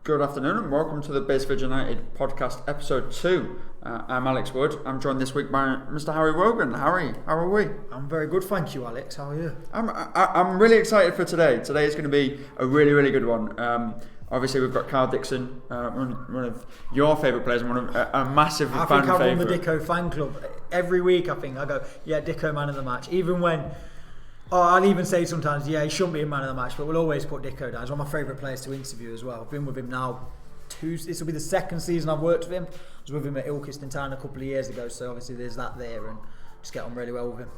Good afternoon and welcome to the Basford United podcast episode 2. I'm Alex Wood. I'm joined this week by Mr. Harry Worgan. Harry, how are we? I'm very good, thank you, Alex. How are you? I'm really excited for today. Today is going to be a really good one. Obviously, we've got Dixon, one of your favourite players, and one of a massive fan favourite. I think I've won the Dicko fan club. Every week, I go, yeah, Dicko man of the match. Even when, I'll even say sometimes, yeah, he shouldn't be a man of the match, but we'll always put Dicko down. He's one of my favourite players to interview as well. I've been with him now, this will be the second season I've worked with him. I was with him at Ilkeston Town a couple of years ago, so obviously there's that there, and just get on really well with him.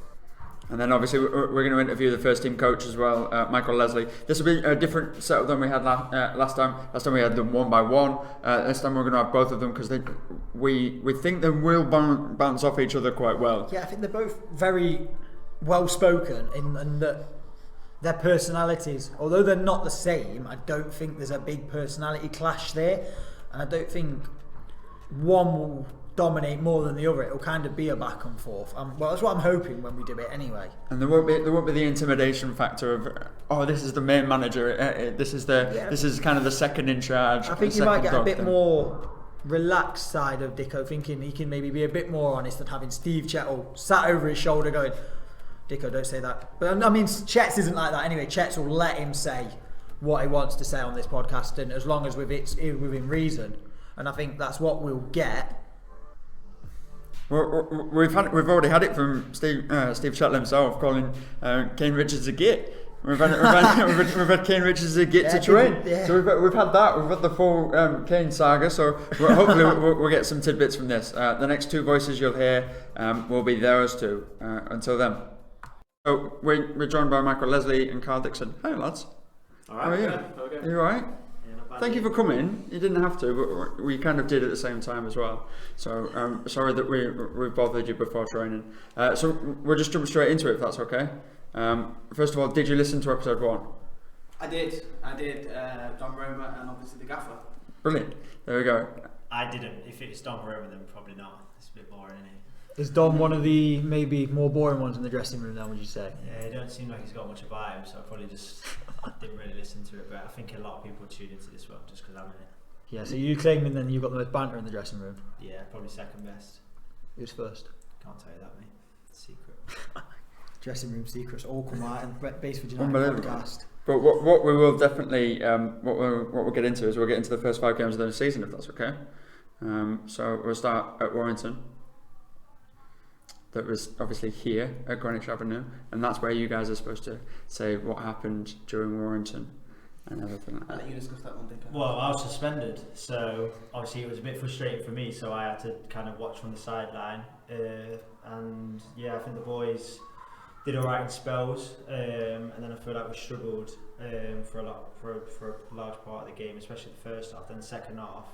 And then obviously we're going to interview the first team coach as well, Michael Leslie. This will be a different setup than we had last time. Last time we had them one by one. This time we're going to have both of them because we think they will bounce off each other quite well. Yeah, I think they're both very well spoken in that their personalities, although they're not the same, I don't think there's a big personality clash there, and I don't think one will dominate more than the other. It'll kind of be a back and forth. Well, that's what I'm hoping when we do it anyway. And there won't be the intimidation factor of this is the main manager, this is kind of the second in charge. I think you might get a bit more relaxed side of Dicko, thinking he can maybe be a bit more honest than having Steve Chettle sat over his shoulder going, Dicko, don't say that. But I mean, Chet's isn't like that anyway. Chet's will let him say what he wants to say on this podcast, and as long as within reason. And I think that's what we'll get. We've already had it from Steve Chettle himself, calling Kane Richards a git. We've had Kane Richards a git to train. Yeah. So we've had that. We've had the full Kane saga. So hopefully we'll get some tidbits from this. The next two voices you'll hear will be those two. Until then. So we're joined by Michael Leslie and Carl Dixon. Hi lads. All right. How are you? Okay. Are you all right? Yeah, not bad. Thank you for coming. You didn't have to, but we kind of did at the same time as well. So sorry that we've bothered you before training. So we'll just jump straight into it if that's okay. First of all, did you listen to episode 1? I did. Don Roma and obviously the gaffer. Brilliant. There we go. I didn't. If it's Don Roma, then probably not. It's a bit boring, isn't it? Is Dom one of the maybe more boring ones in the dressing room then, would you say? Yeah, it don't seem like he's got much about him, so I probably just didn't really listen to it, but I think a lot of people tune into this one just because I'm in it. Yeah, so you claiming then you've got the most banter in the dressing room? Yeah, probably second best. Who's first? Can't tell you that, mate. Secret. Dressing room secrets all come out in Basford United podcast. But what we will definitely what we'll get into is we'll get into the first 5 games of the season if that's okay. So we'll start at Warrington. That was obviously here at Greenwich Avenue, and that's where you guys are supposed to say what happened during Warrington and everything like that. I'll let you discuss that one, Dicko. Well, I was suspended, so obviously it was a bit frustrating for me, so I had to kind of watch from the sideline. And yeah, I think the boys did alright in spells, and then I feel like we struggled for a large part of the game, especially the first half. Then the second half,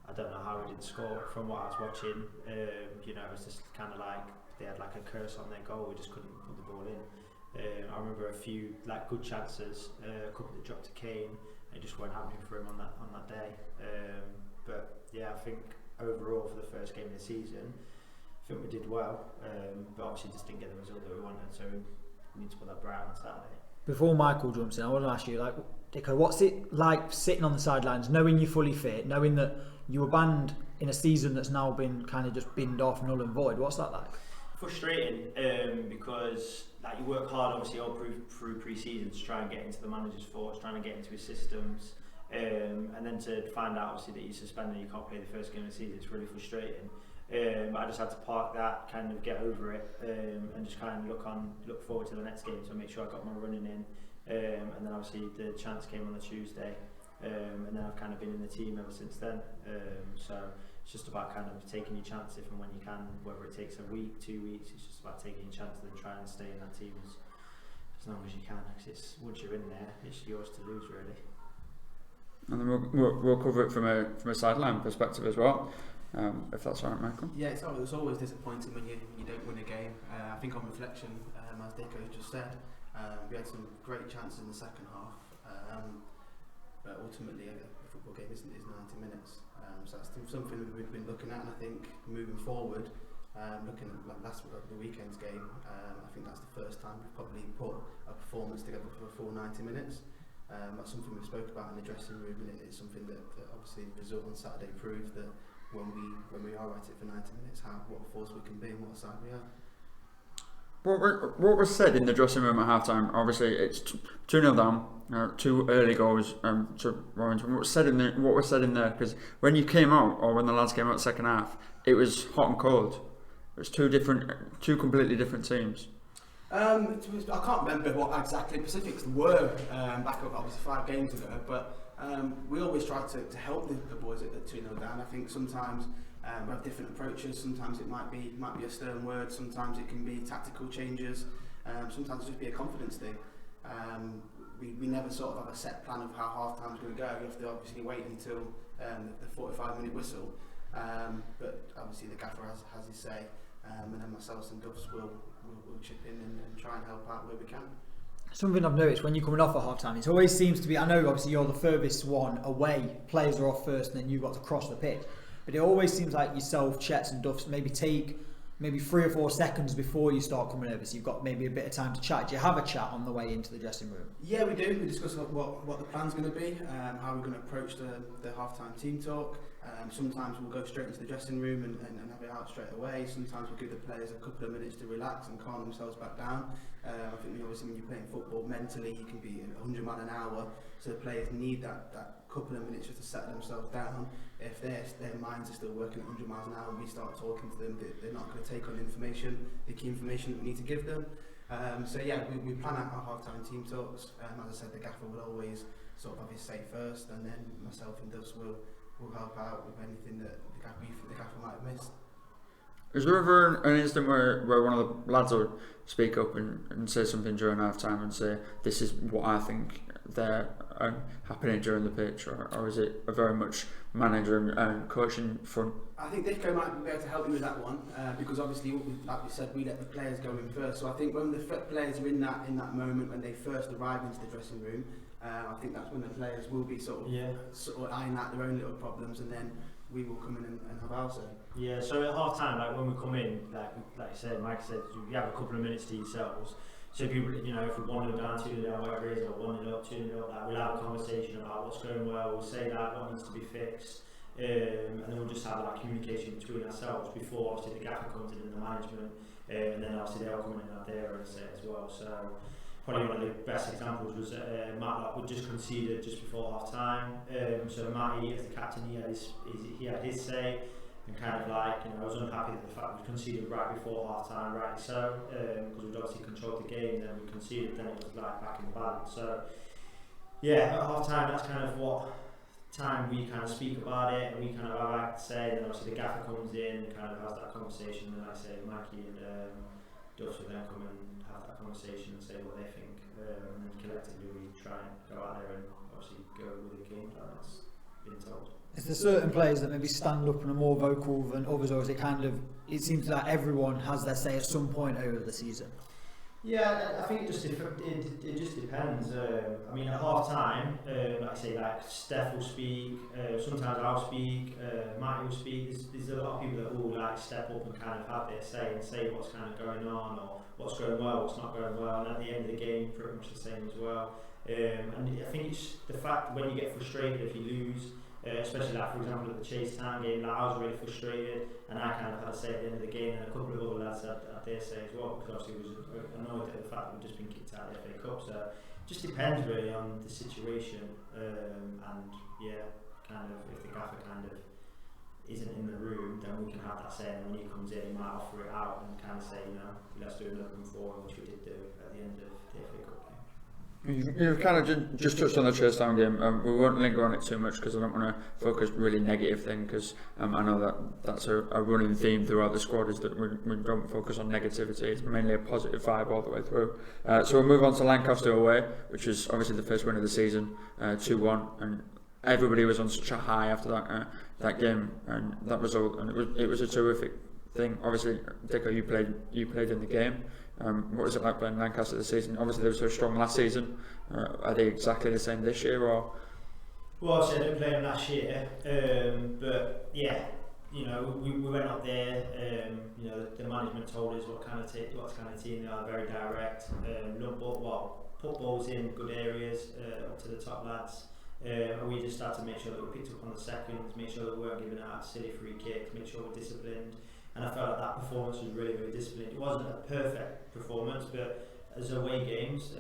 I don't know how we didn't score from what I was watching. It was just kind of like they had like a curse on their goal. We just couldn't put the ball in. I remember a few like good chances, a couple that dropped to Kane. It just weren't happening for him on that day. But yeah, I think overall for the first game of the season, I think we did well. But obviously just didn't get the result that we wanted. So we need to put that right on Saturday. Before Michael jumps in, I want to ask you, like, Dicko, what's it like sitting on the sidelines, knowing you're fully fit, knowing that you were banned in a season that's now been kind of just binned off, null and void? What's that like? Frustrating, because like you work hard obviously all through pre-season to try and get into the manager's force, trying to get into his systems, and then to find out obviously that you're suspended and you can't play the first game of the season, it's really frustrating. But I just had to park that, kind of get over it, and just kind of look forward to the next game, so make sure I got my running in, and then obviously the chance came on the Tuesday, and then I've kind of been in the team ever since then. So it's just about kind of taking your chance if and when you can, whether it takes a week, 2 weeks. It's just about taking your chance and then try and stay in that team as long as you can, because once you're in there, it's yours to lose really. And then we'll cover it from a sideline perspective as well, if that's all right, Michael. Yeah, it's always disappointing when you don't win a game. I think on reflection, as Dicko just said, we had some great chances in the second half, but ultimately a football game is 90 minutes. So that's something we've been looking at, and I think moving forward, looking at the weekend's game, I think that's the first time we've probably put a performance together for a full 90 minutes. That's something we spoke about in the dressing room, and it's something that obviously the result on Saturday proved that when we are at it for 90 minutes, what force we can be and what side we are. What was said in the dressing room at half-time? Obviously, it's 2-0 down, 2 early goals to Warrington. What was said in there? Because when you came out, or when the lads came out the second half, it was hot and cold. It was two completely different teams. I can't remember what exactly specifics were back up obviously 5 games ago, but we always try to help the boys at 2-0 down. I think sometimes we have different approaches. Sometimes it might be a stern word. Sometimes it can be tactical changes. Sometimes it just be a confidence thing. We never sort of have a set plan of how half time's going to go. You have to obviously wait until the 45-minute whistle. But obviously the gaffer has his say, and then myself and Duffs will chip in and try and help out where we can. Something I've noticed when you're coming off at half time, it always seems to be, I know obviously you're the furthest one away, players are off first and then you've got to cross the pitch, but it always seems like yourself, Chet's and Duffs maybe take 3 or 4 seconds before you start coming over, so you've got maybe a bit of time to chat. Do you have a chat on the way into the dressing room? Yeah, we do. We discuss what the plan's going to be, how we're going to approach the half-time team talk. Sometimes we'll go straight into the dressing room and have it out straight away. Sometimes we'll give the players a couple of minutes to relax and calm themselves back down. I think obviously when you're playing football, mentally you can be 100 miles an hour, so the players need that couple of minutes just to settle themselves down. If their minds are still working at 100 miles an hour and we start talking to them, they're not going to take on the key information that we need to give them. So yeah, we plan out our half-time team talks. As I said, the gaffer will always sort of have his say first, and then myself and Duffs will help out with anything that the gaffer might have missed. Is there ever an instant where one of the lads will speak up and say something during half time and say, this is what I think they're happening during the pitch, or is it a very much manager and coaching front? I think Dicko might be able to help me with that one, because obviously, like we said, we let the players go in first. So I think when the players are in that moment when they first arrive into the dressing room, I think that's when the players will be sort of eyeing out their own little problems, and then we will come in and have our say. Yeah, so at half time, like when we come in, like you said, Mike said, you have a couple of minutes to yourselves. So people, if we're 1-0 down, 2-0 down, whatever it is, or 1-0 up, 2-0 up, we'll have a conversation about what's going well, we'll say that, what needs to be fixed, and then we'll just have that communication between ourselves before obviously the gaffer comes in and the management, and then obviously they'll come in and have their own say as well. So probably one of the best examples was Matt Lockwood just conceded just before half time. So Matty, as the captain, he had his say, and kind of like, I was unhappy with the fact we conceded right before half time, rightly so, because we'd obviously controlled the game, then we conceded, then it was like back in the balance. So yeah, at half time, that's kind of what time we kind of speak about it, and we kind of have our to say, then obviously the gaffer comes in and kind of has that conversation, and like I say, Mikey and Duffs will then come and have that conversation and say what they think, and then collectively we try and go out there and obviously go with the game plan that's been told. Is there certain players that maybe stand up and are more vocal than others, or is it seems that everyone has their say at some point over the season? Yeah, I think it just depends. I mean, at half time, like I say, like Steph will speak, sometimes I'll speak, Matty will speak. There's a lot of people that will like step up and kind of have their say and say what's kind of going on, or what's going well, what's not going well, and at the end of the game, pretty much the same as well. And I think it's the fact when you get frustrated if you lose, especially like for example at the Chase Town game, like I was really frustrated and I kind of had a say at the end of the game, and a couple of other lads had their say as well, because obviously was annoyed at the fact that we'd just been kicked out of the FA Cup. So it just depends really on the situation, and yeah, kind of if the gaffer kind of isn't in the room, then we can have that say, and when he comes in he might offer it out and kind of say, let's do another one forward, which we did do at the end of the FA Cup game. You've kind of just touched on the Chase Town game. We won't linger on it too much because I don't want to focus really negative thing, because I know that's a running theme throughout the squad, is that we don't focus on negativity. It's mainly a positive vibe all the way through. So we'll move on to Lancaster away, which is obviously the first win of the season, 2-1, and everybody was on such a high after that game and that result, and it was a terrific thing. Obviously, Dicko, you played in the game. What was it like playing Lancaster this season? Obviously they were so strong last season. Are they exactly the same this year, or? Well, obviously I didn't play them last year, but yeah, we went up there. The management told us what kind of team they are, very direct. put balls in good areas up to the top lads. And we just started to make sure that we picked up on the seconds, make sure that we weren't giving out silly free kicks, make sure we're disciplined. And I felt like that performance was really, really disciplined. It wasn't a perfect performance, but as away games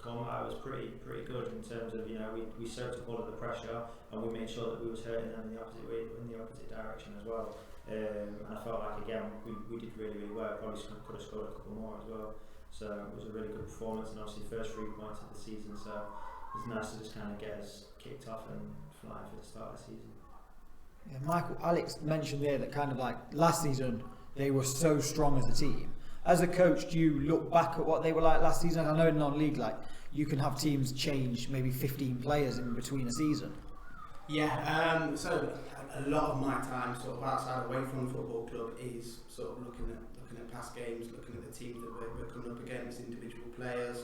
come, I was pretty good in terms of, you know, we soaked up all of the pressure and we made sure that we was hurting them in the opposite way, in the opposite direction as well. And I felt like again we did really, really well. Probably could have scored a couple more as well. So it was a really good performance, and obviously first 3 points of the season. So it's nice to just kind of get us kicked off and flying for the start of the season. Yeah, Alex mentioned there that kind of like last season they were so strong as a team. As a coach, do you look back at what they were like last season? I know in non-league, like you can have teams change maybe 15 players in between a season. Yeah, so a lot of my time sort of outside away from the football club is sort of looking at past games, looking at the teams that we're coming up against, individual players.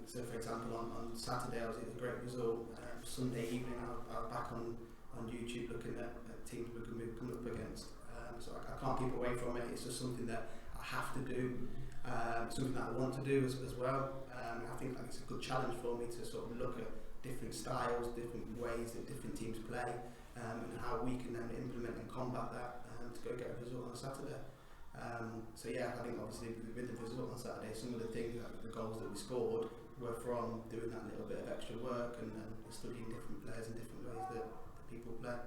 So for example on Saturday I was at a great result. Sunday evening I was back on YouTube looking at teams we're going to be coming up against. So I can't keep away from it. It's just something that I have to do, something that I want to do as well. I think like, it's a good challenge for me to sort of look at different styles, different ways that different teams play, and how we can then implement and combat that to go get a result on Saturday. So yeah, I think obviously with the result on Saturday, some of the things, like the goals that we scored, were from doing that little bit of extra work and studying different players and different ways that people play.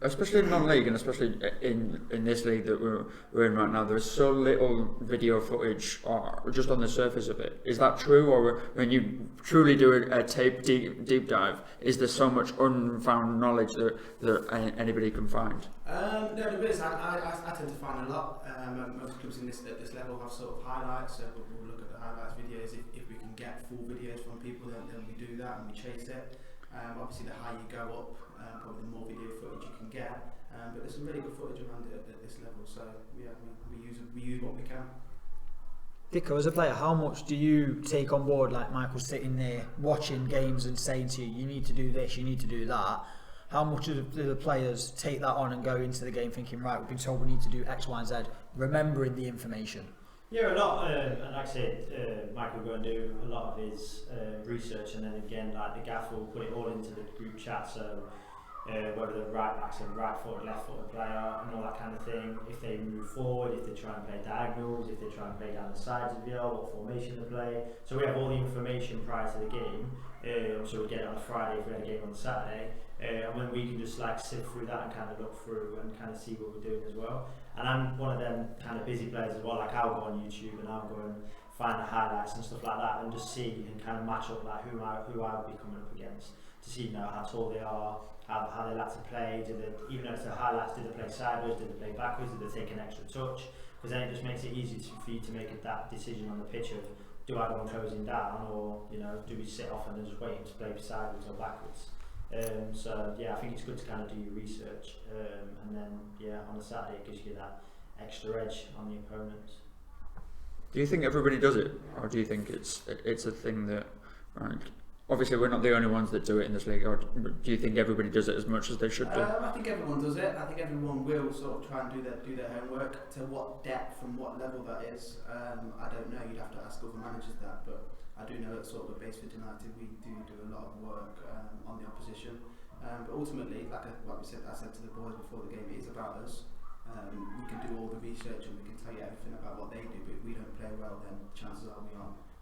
Especially in non-league and especially in this league that we're in right now, there's so little video footage just on the surface of it. Is that true, or when you truly do a tape deep dive, is there so much unfound knowledge that anybody can find? No, there is. I tend to find a lot. Most clubs in this level have sort of highlights, so we'll look at the highlights videos. If we can get full videos from people, then we do that and we chase it. Obviously the higher you go up, probably the more video footage you can get, but there's some really good footage around it at this level, so yeah, we use what we can. Dicko, as a player, how much do you take on board, like Michael's sitting there watching games and saying to you, you need to do this, you need to do that? How much do the players take that on and go into the game thinking, right, we've been told we need to do X, Y and Z, remembering the information? Yeah, a lot, and like I said, Mike will go and do a lot of his research, and then again, like the gaff will put it all into the group chat, so whether the right back's a right foot, left foot player, and all that kind of thing. If they move forward, if they try and play diagonals, if they try and play down the sides of the field, what formation to play. So we have all the information prior to the game, so we get it on a Friday if we had a game on Saturday, and when we can just like sift through that and kind of look through and kind of see what we're doing as well. And I'm one of them kind of busy players as well, like I'll go on YouTube and I'll go and find the highlights and stuff like that and just see and kind of match up like who I would be coming up against, to see, you know, how tall they are, how they like to play, even though it's the highlights, do they play sideways, do they play backwards, do they take an extra touch, because then it just makes it easy for you to make that decision on the pitch of, do I go and close him down, or, you know, do we sit off and just wait to play sideways or backwards. So yeah, I think it's good to kind of do your research, and then yeah, on a Saturday it gives you that extra edge on the opponents. Do you think everybody does it, or do you think it's a thing that, right, obviously we're not the only ones that do it in this league, or do you think everybody does it as much as they should do? I think everyone does it. I think everyone will sort of try and do their homework. To what depth and what level that is, I don't know. You'd have to ask other managers that, but I do know that sort of at Basford United we do a lot of work on the opposition, but ultimately, like I said to the boys before the game, it is about us. We can do all the research and we can tell you everything about what they do, but if we don't play well, then chances are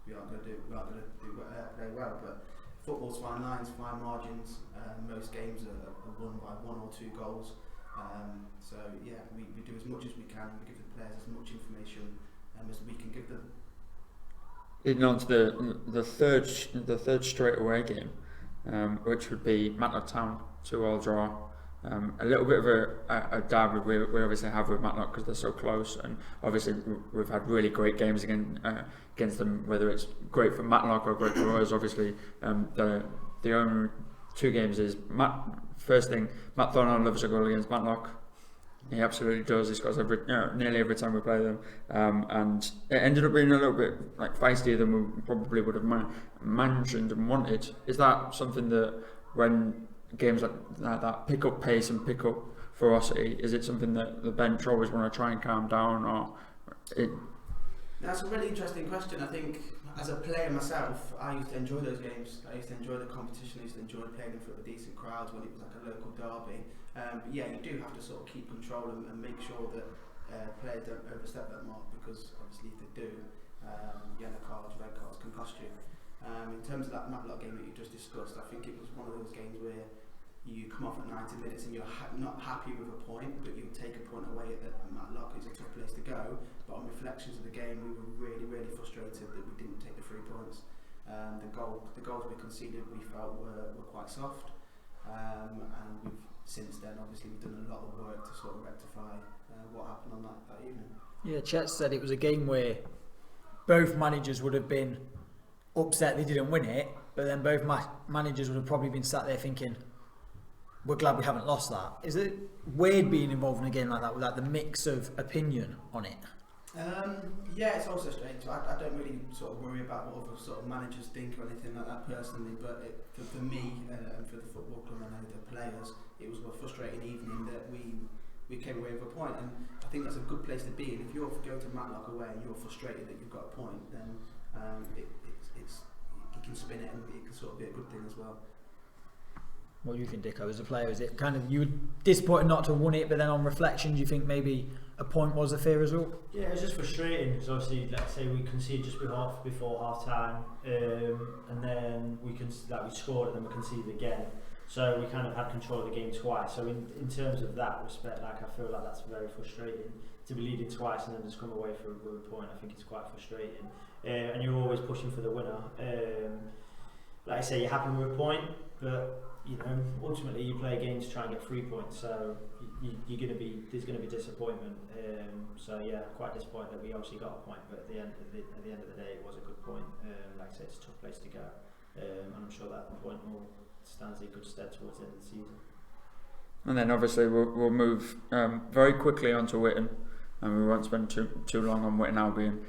we aren't going to play well. But football's fine lines, fine margins. Most games are won by 1 or 2 goals. So yeah, we do as much as we can. We give the players as much information as we can give them. Leading on to the third straight away game, which would be Matlock Town 2-2 draw. A little bit of a derby we obviously have with Matlock because they're so close, and obviously we've had really great games against them, whether it's great for Matlock or great for us. Obviously, the only 2 games is first thing, Matt Thornall loves a goal against Matlock. He absolutely does. He scores nearly every time we play them, and it ended up being a little bit like feistier than we probably would have mentioned and wanted. Is that something that when games like that pick up pace and pick up ferocity, is it something that the bench always want to try and calm down, or it? That's a really interesting question. I think as a player myself, I used to enjoy those games. I used to enjoy the competition. I used to enjoy playing in front of decent crowds when it was like a local derby. But yeah, you do have to sort of keep control and make sure that players don't overstep that mark, because obviously if they do, yellow cards, red cards can cost you. In terms of that Matlock game that you just discussed, I think it was one of those games where you come off at 90 minutes and you're not happy with a point, but you take a point away at Matlock. It's a tough place to go, but on reflections of the game, we were really frustrated that we didn't take the 3 points. The goals we conceded, we felt were quite soft, and we've since then obviously we've done a lot of work to sort of rectify what happened on that evening. Yeah, Chet said it was a game where both managers would have been upset they didn't win it, but then both managers would have probably been sat there thinking, we're glad we haven't lost that. Is it weird being involved in a game like that with like the mix of opinion on it? Yeah, it's also strange. I don't really sort of worry about what other sort of managers think or anything like that personally, but for me and for the football club and the players, it was a frustrating evening that we came away with a point, and I think that's a good place to be. And if you go to Matlock away and you're frustrated that you've got a point, then you can spin it and it can sort of be a good thing as well. What do you think, Dicko, as a player? Is it kind of, you were disappointed not to have won it, but then on reflection, do you think maybe a point was a fair result? Yeah, it was just frustrating because obviously, let's say we conceded just before half time, and then we scored and then we conceded again. So we kind of had control of the game twice. So in terms of that respect, like I feel like that's very frustrating to be leading twice and then just come away with a point. I think it's quite frustrating, and you're always pushing for the winner. Like I say, you're happy with a point, but you know, ultimately you play a game to try and get 3 points, so there's gonna be disappointment. So yeah, quite disappointed that we obviously got a point, but at the end of the day, it was a good point. Like I say, it's a tough place to go, and I'm sure that point will stand in good stead towards the end of the season. And then obviously we'll move very quickly on to Witten, and we won't spend too long on Witten Albion,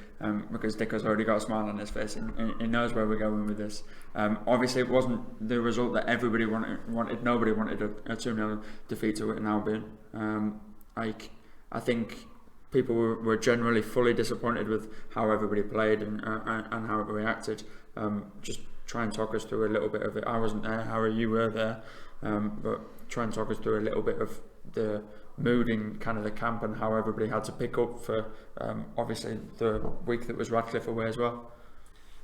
because Dicko's already got a smile on his face and he knows where we're going with this. Obviously it wasn't the result that everybody wanted. Nobody wanted a 2-0 defeat to Witten Albion. I think people were generally fully disappointed with how everybody played and how it reacted. Just try and talk us through a little bit of it. I wasn't there, Harry, you were there, but try and talk us through a little bit of the mood in kind of the camp and how everybody had to pick up for obviously the week that was Radcliffe away as well.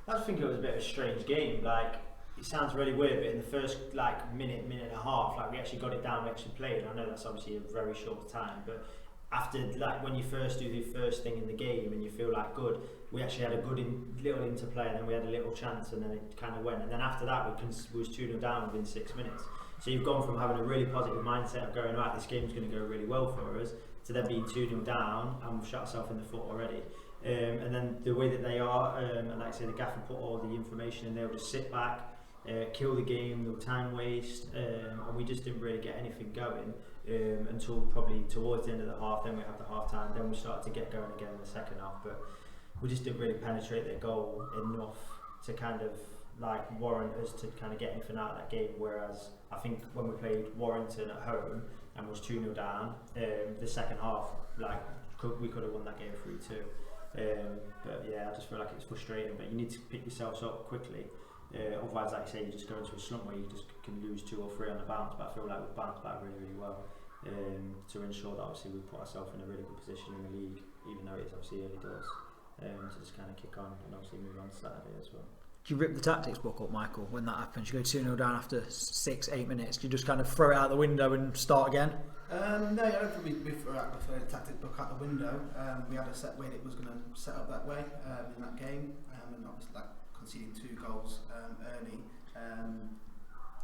I just think it was a bit of a strange game. Like, it sounds really weird, but in the first minute and a half, we actually got it down, we actually played. I know that's obviously a very short time, but after when you first do the first thing in the game and you feel good, we actually had a good little interplay, and then we had a little chance, and then it kind of went. And then after that, we was 2-0 down within 6 minutes. So you've gone from having a really positive mindset of going, right, this game's going to go really well for us, to then being 2-0 down and we've shot ourselves in the foot already. And then the way that they are, and like I say, the gaffer put all the information in, they'll just sit back, kill the game, no time waste, and we just didn't really get anything going until probably towards the end of the half. Then we had the half time, then we started to get going again in the second half, but we just didn't really penetrate their goal enough to kind of warrant us to kind of get anything out of that game. Whereas I think when we played Warrington at home and was 2-0 down, the second half, we could have won that game 3-2. But yeah, I just feel like it's frustrating, but you need to pick yourselves up quickly. Otherwise, like I say, you just go into a slump where you just can lose 2 or 3 on the bounce. But I feel like we've bounced back really well to ensure that obviously we put ourselves in a really good position in the league, even though it's obviously early doors, to just kind of kick on and obviously move on Saturday as well. Do you rip the tactics book up, Michael, when that happens? You go 2-0 down after 6-8 minutes. Do you just kind of throw it out the window and start again? No, I don't think we threw the tactics book out the window. We had a set way that it was going to set up that way in that game, and obviously conceding 2 goals early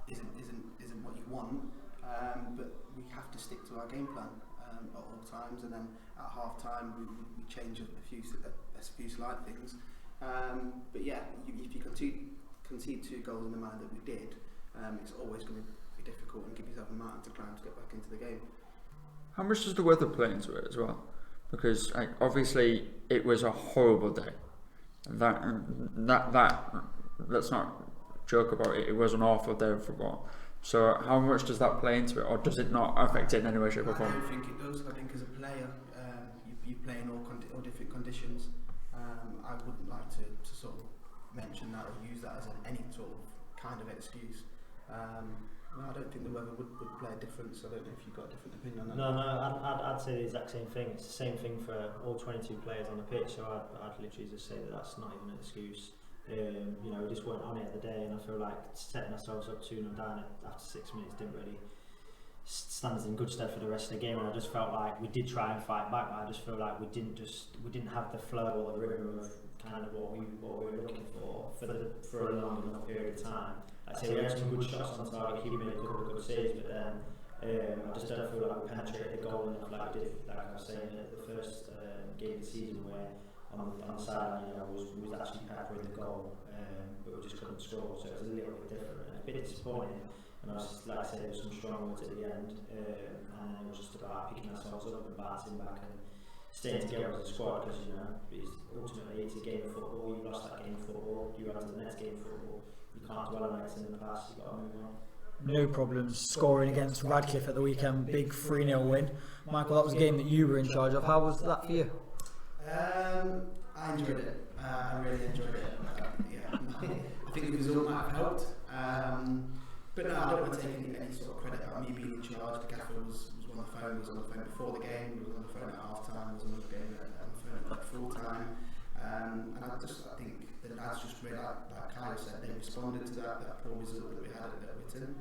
isn't what you want. But we have to stick to our game plan at all times, and then at half time we change a few slight things. But yeah, if you concede 2 goals in the manner that we did, it's always going to be difficult and give yourself a mountain to climb to get back into the game. How much does the weather play into it as well? Because obviously it was a horrible day. Let's not joke about it. It was an awful day of football. So how much does that play into it, or does it not affect it in any way, shape or form? I don't think it does. I think as a player, you play in all different conditions. I wouldn't like to sort of mention that or use that as any sort of kind of excuse. No, I don't think the weather would play a difference. I don't know if you've got a different opinion on that. No, I'd say the exact same thing. It's the same thing for all 22 players on the pitch, so I'd literally just say that's not even an excuse. We just weren't on it the day, and I feel like setting ourselves up 2-0 down after 6 minutes didn't really stand us in good stead for the rest of the game, and I just felt like we did try and fight back, but I just feel like we didn't have the flow or the rhythm of kind of what we were looking for a long enough period of time. Like I say, we had some good shots on target, keeping a couple of good saves, but then I just don't feel like we penetrated the goal enough like we did, like I was saying at the first game of the season, where on the sideline, we was actually peppering the goal, but we just couldn't score, so it was a little bit different and a bit disappointing. And I was, like I said, there was some strong words at the end, and it was just about picking ourselves up and bouncing back and staying together as a squad, because ultimately it's a game of football. You lost that game of football, you had the next game of football. You can't dwell on it in the past, you've got to move on. No problems scoring against Radcliffe at the weekend, big 3-0 win. Michael, that was a game that you were in charge of. How was that for you? I enjoyed it. I really enjoyed it. I think the result might have helped. But no, I don't want to take any sort of credit about me being in charge. The gaffer was on the phone. Before the game. He was on the phone at half time. Was on the phone at full time. And I think the lads just really, like Kyle said, they responded to that poor result that we had at Whitton.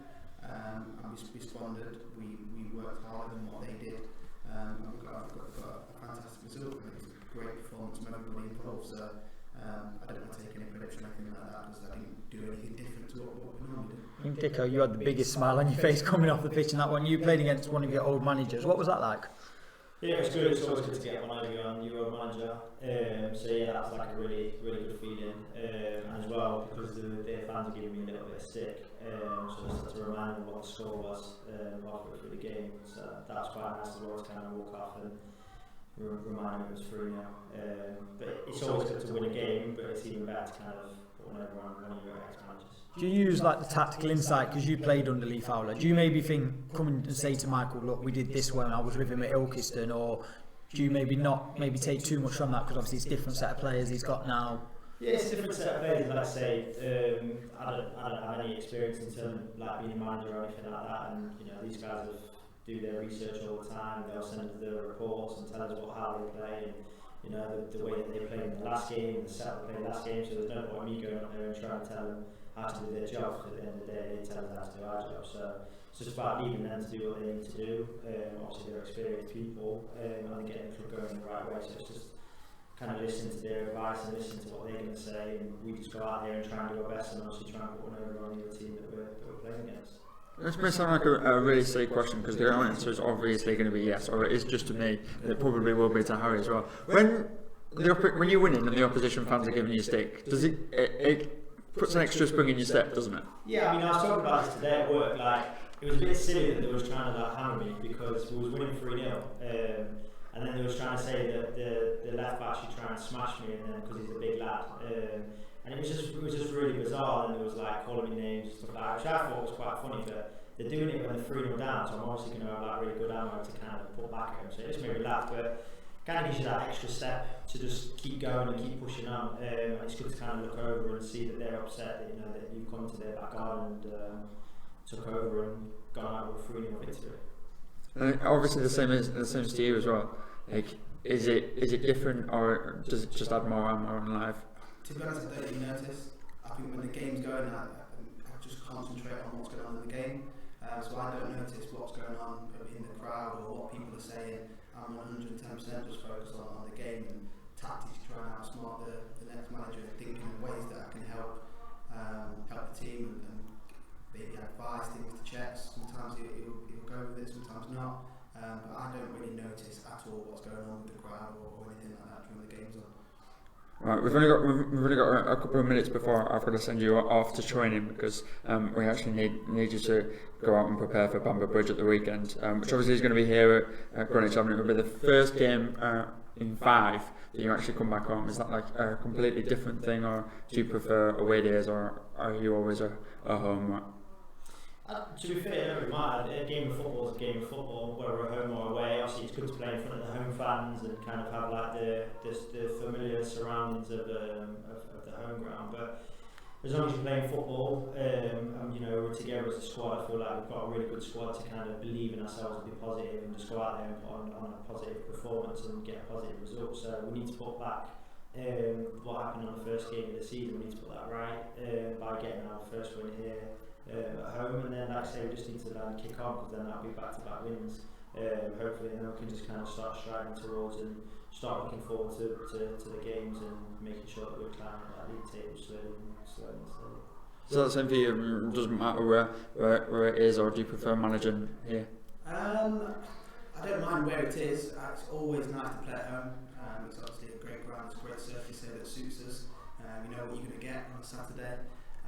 And we responded. We worked harder than what they did. And we've got a fantastic result. I think it's a great performance from everybody involved. So I don't want to take any credit for anything like that, because I didn't do anything different to what we normally do. I think, Dicko, you had the biggest smile on your face coming off the pitch in that one. You played against one of your old managers. What was that like? Yeah, it was good. It's always good to get one on your old manager. So yeah, that's like a really, really good feeling. As well, because the fans are giving me a little bit of stick. So just to remind them what the score was halfway through the game. So that's quite nice as well to kind of walk off and remind them it was 3-0. But it's always good to win a game, but it's even better to kind of put one over on one of your ex-managers. Do you use like the tactical insight, because you played under Lee Fowler? Do you maybe come and say to Michael, look, we did this when I was with him at Ilkeston, or do you maybe not take too much from that, because obviously it's a different set of players he's got now? Yeah, it's a different set of players, like I say. I don't have any experience in terms of like being a manager or anything like that, and these guys do their research all the time. They'll send us their reports and tell us how they play, and the way that they played in the last game, the set they played last game. So there's no point me going up there and trying to tell them how to do their job, because at the end of the day they tell us how to do our job. So it's just about leaving them to do what they need to do. Obviously they're experienced people, and getting the club going in the right way. So it's just kind of listen to their advice and listen to what they're going to say, and we just go out there and try and do our best, and obviously try and put one over on the other team that we're playing against. This may sound like a really silly question, because the answer is obviously going to be yes, or it is just to me, and it probably will be to Harry as well. When you're winning and the opposition fans are giving you stick, does it puts an extra spring in your step, doesn't it? Yeah, I mean, I was talking about this today at work. Like, it was a bit silly that they was trying to hammer me, because we was winning 3-0, and then they was trying to say that the left back should try and smash me, and then because he's a big lad. And it was just really bizarre, and it was like calling me names and stuff like that, which I thought was quite funny, but they're doing it when they're 3-0 down, so I'm obviously going to have like really good ammo to kind of put back at them, so it just made me laugh, but kind of gives you that extra step to just keep going and keep pushing on. It's good to kind of look over and see that they're upset that that you've come to their back garden and took over and gone out with a 3-0 victory. Obviously the same as to you as well. Like, is it different, or does it just add more ammo in life? To be honest, I don't really notice. I think when the game's going, I just concentrate on what's going on in the game. So I don't notice what's going on in the crowd or what people are saying. I'm 110% just focused on the game and tactics, trying to outsmart the next manager, thinking in ways that I can help the team and maybe advise things to checks. Sometimes it'll go with it, sometimes not. But I don't really notice at all what's going on with the crowd or anything like that during the games on. Right, we've only got a couple of minutes before I've got to send you off to training, because we actually need you to go out and prepare for Bamber Bridge at the weekend, which obviously is going to be here at Greenwich Avenue. It'll be the first game in 5 that you actually come back home. Is that like a completely different thing, or do you prefer away days, or are you always a home? To be fair, it might. A game of football is a game of football, whether at home or away. Obviously, it's good to play in front of the home fans and kind of have like the familiar surroundings of the home ground. But as long as you're playing football, and you know, we're together as a squad, I feel like we've got a really good squad to kind of believe in ourselves and be positive and just go out there and put on a positive performance and get a positive result. So we need to put back what happened on the first game of the season. We need to put that right by getting our first win here at home, and then like I say, we just need to kick on, because then that'll be back-to-back wins. Hopefully, then we can just kind of start striding towards and start looking forward to the games and making sure that we're climbing that league table slowly. So that's something for you, doesn't matter where it is, or do you prefer managing here? I don't mind where it is. It's always nice to play at home. It's obviously a great ground, it's a great surface here that suits us. You know what you're going to get on Saturday.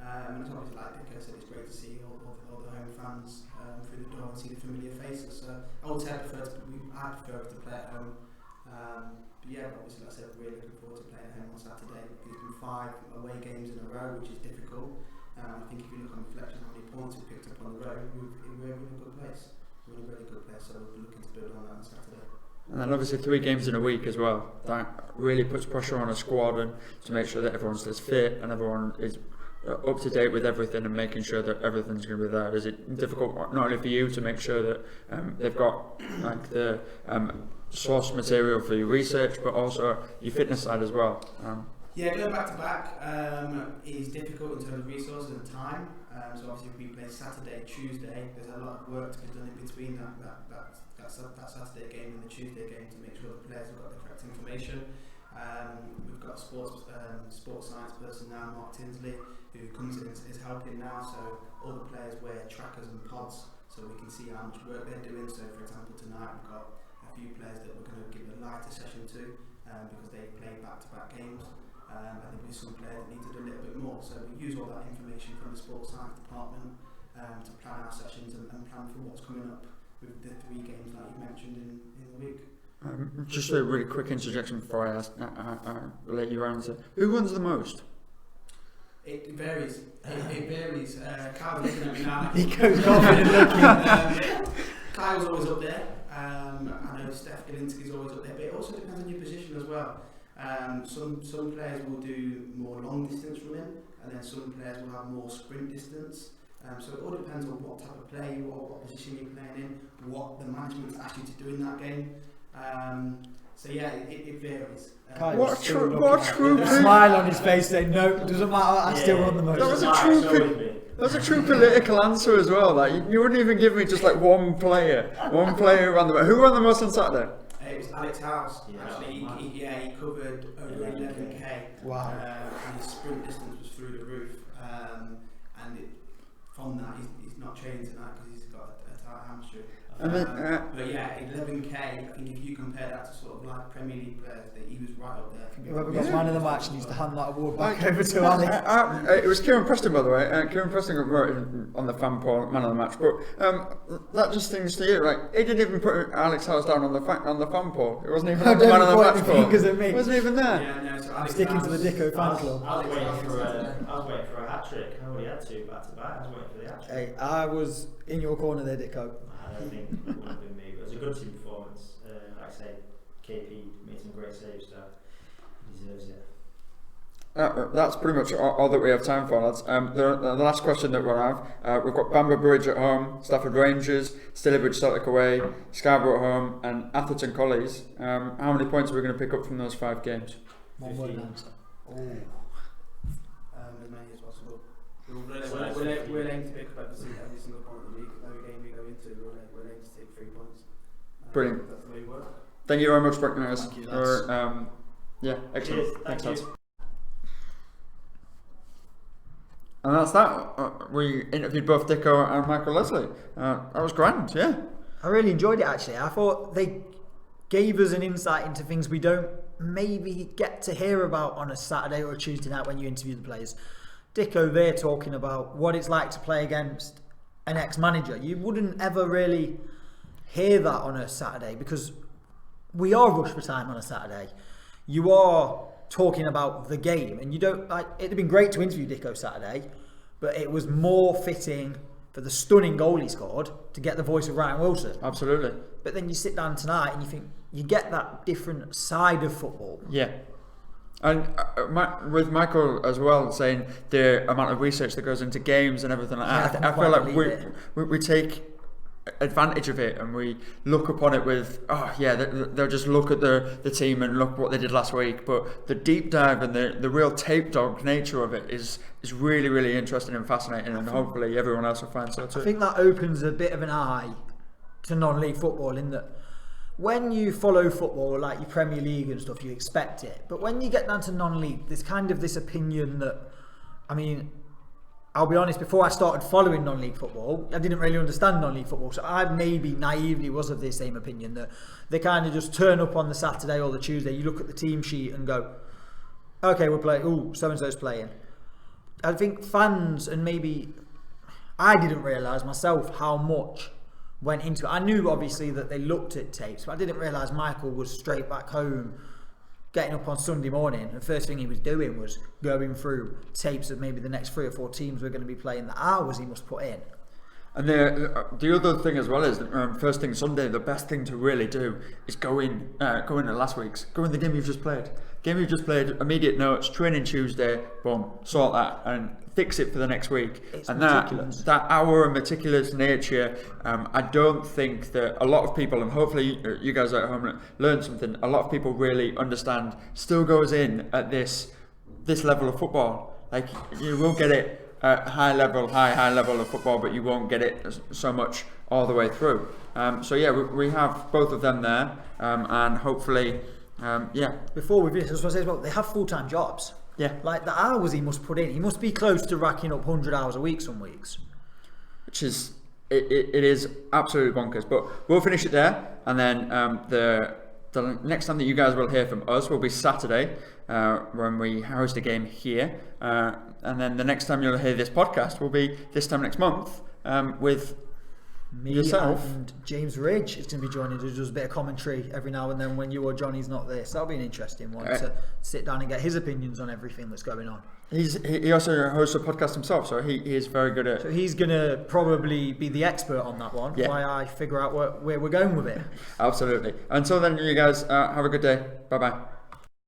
And it's obviously, like Dick said, it's great to see all the home fans through the door and see the familiar faces. So I would say I prefer to play at home. But yeah, obviously, like I said, we're really looking forward to playing at home on Saturday. There's been 5 away games in a row, which is difficult. I think if you look on reflection, how many points we picked up on the road, we're in a good place. We're in a really good place, so we're looking to build on that on Saturday. And then obviously 3 games in a week as well. That really puts pressure on a squad, and to make sure that everyone stays fit and everyone is up to date with everything and making sure that everything's going to be there. Is it difficult not only for you to make sure that they've got like the source material for your research, but also your fitness side as well? Yeah, going back to back is difficult in terms of resources and time. So obviously, if we play Saturday, Tuesday, there's a lot of work to be done in between that Saturday game and the Tuesday game to make sure the players have got the correct information. We've got a sports science person now, Mark Tinsley, who comes in and is helping now. So all the players wear trackers and pods, so we can see how much work they're doing. So for example, tonight we've got a few players that we're going to give a lighter session to because they play back-to-back games. I think there's some players that need to do a little bit more. So we use all that information from the sports science department to plan our sessions and plan for what's coming up with the 3 games like you mentioned in the week. Just a really quick interjection before I let you answer. Who runs the most? It varies. It varies. Kyle's looking at me now. He goes confident looking. Kyle's always up there. I know Steph Gilinski's always up there, but it also depends on your position as well. Some players will do more long distance running, and then some players will have more sprint distance. So it all depends on what type of play you are, what position you're playing in, what the management's asked you to do in that game. So yeah, it varies. What a true smile on his face saying, no, it doesn't matter, I still run the most. That was a true political answer as well. Like you wouldn't even give me just like one player who ran the most. Who ran the most on Saturday? It was Alex House. Actually, he covered over 11k. Wow. And his sprint distance was through the roof. And from that, he's not training tonight because he's got a tight hamstring. But yeah, 11k. I think if you compare that to sort of like Premier League players, that he was right up there. Whoever got man of the match needs to hand that award back over to Alex. It was Kieran Preston, by the way. Kieran Preston wrote it on the fan poll, man of the match. But that just things to you, right? He didn't even put Alex House down on the fan poll. It wasn't even on the man of the match poll. He wasn't even there. Yeah, no, so I'm sticking to the Dicko fan club. I was waiting for a hat trick. I already had 2 back to back. I was waiting for the hat trick. Hey, I was in your corner there, Dicko. I don't think it would have been me, but it was a good team performance. Like I say, KP made some great saves, so he deserves it. That's pretty much all that we have time for, lads. The last question that we'll have, we've got Bamber Bridge at home, Stafford Rangers, Stillybridge Celtic away, Scarborough at home, and Atherton Collies. How many points are we going to pick up from those 5 games? One word answer. As many as possible. We're aiming to pick up every single point of the league. Every game we go into, we're aiming to take 3 points. Brilliant. That's the way we work. Thank you very much, guys. Thank you, lads. Yeah, excellent. Cheers. Thanks, Thank lads. you. And that's that. We interviewed both Dicko and Michael Leslie. That was grand, yeah. I really enjoyed it actually. I thought they gave us an insight into things we don't maybe get to hear about on a Saturday or a Tuesday night when you interview the players. Dicko there talking about what it's like to play against an ex-manager. You wouldn't ever really hear that on a Saturday because we are rushed for time on a Saturday. You are talking about the game and you don't like. It'd have been great to interview Dicko Saturday, but it was more fitting for the stunning goal he scored to get the voice of Ryan Wilson. Absolutely. But then you sit down tonight and you think you get that different side of football. Yeah. And with Michael as well saying the amount of research that goes into games and everything like that, I feel like we take advantage of it and we look upon it with they'll just look at the team and look what they did last week, but the deep dive and the real tape dog nature of it is really, really interesting and fascinating, and hopefully everyone else will find so too. I think that opens a bit of an eye to non-league football, in that when you follow football like your Premier League and stuff, you expect it, but when you get down to non-league, there's kind of this opinion that, I mean, I'll be honest, before I started following non-league football, I didn't really understand non-league football, so I maybe naively was of the same opinion that they kind of just turn up on the Saturday or the Tuesday, you look at the team sheet and go, okay, we're playing, ooh, so-and-so's playing. I think fans, and maybe I didn't realise myself how much went into it. I knew obviously that they looked at tapes, but I didn't realise Michael was straight back home, getting up on Sunday morning, and the first thing he was doing was going through tapes of maybe the next 3 or 4 teams we're going to be playing, the hours he must put in. And the other thing as well is first thing Sunday, the best thing to really do is go in to last week's, go in the game you've just played, immediate notes, training Tuesday, boom, sort that and fix it for the next week. It's and meticulous. that hour of meticulous nature, I don't think that a lot of people, and hopefully you guys at home learn something, a lot of people really understand, still goes in at this level of football. Like, you will get it at high level of football, but you won't get it so much all the way through. So yeah, we have both of them there, and hopefully, Before we finish, I was going to say as well, they have full-time jobs. Yeah. Like the hours he must put in, he must be close to racking up 100 hours a week some weeks. Which is, it is absolutely bonkers. But we'll finish it there, and then the next time that you guys will hear from us will be Saturday, when we host a game here, and then the next time you'll hear this podcast will be this time next month, with Me yourself and James Ridge is going to be joining us, does a bit of commentary every now and then when you or Johnny's not there, so that'll be an interesting one to sit down and get his opinions on everything that's going on. He also hosts a podcast himself, so he is very good at. So he's going to probably be the expert on that one, while I figure out where we're going with it. Absolutely. Until then, you guys have a good day. Bye bye.